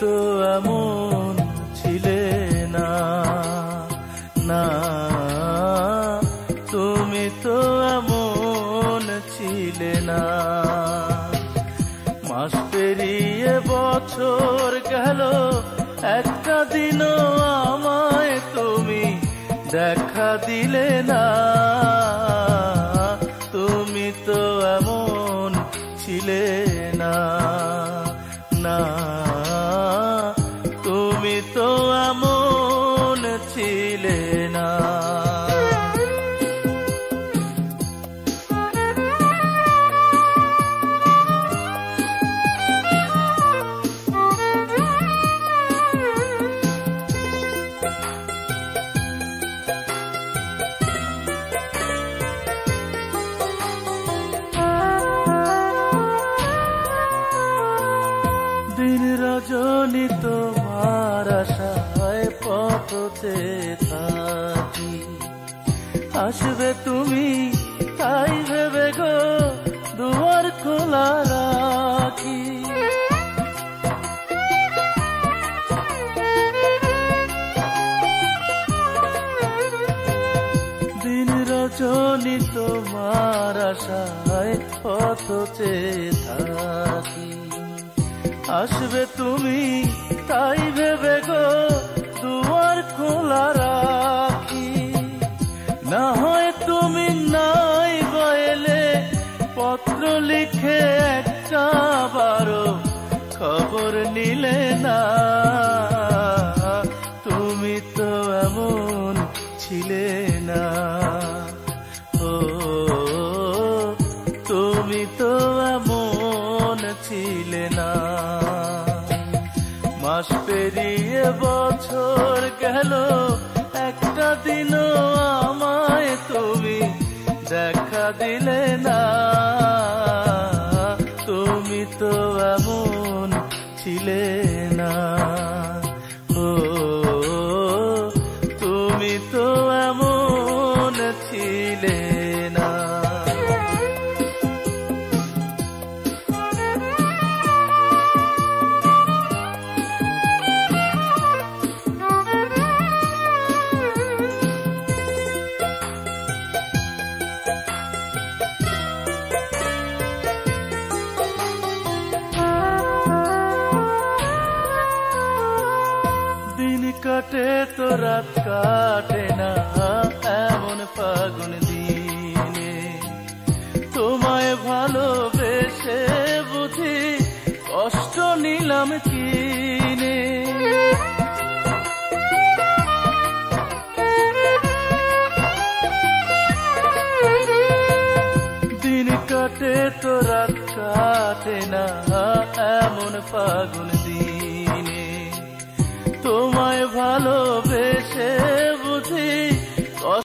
তো এমন ছিলে না, না তুমি তো এমন ছিলে না। মাস পেরিয়ে বছর গেল, একটা দিনও আমায় তুমি দেখা দিলে না। তুমি তো এমন ছিলে না, না তুমি তো এমন ছিলে না। দিন রজনী তোমার আশায় পথে থাকি, আসবে তুমি তাই ভেবে গো দুয়ার খোলা রাখি। দিন রজনী তোমার আশায় পথে থাকি, আসবে তুমি তাই ভেবে গো দুয়ার খোলা রাখি। না হয় তুমি নাই বলে পত্র লিখে একটা বারো খবর নিলে না। তুমি তো এমন ছিলে না, ও তুমি তো এমন ছিলে না। মাস পেরিয়ে বছর গেল, একটা দিনও আমায় তুমি দেখা দিলে না। তুমি তো এমন ছিলে না, ও তুমি তো এমন ছিলে না। দিন কাটে তো রাত কাটে না এমন ফাগুন দিনে, তোমায় ভালোবেসে বুঝি কষ্ট নিলাম কিনে। দিন কাটে তো রাত কাটে না এমন ফাগুন দিনে, তোমায় ভালো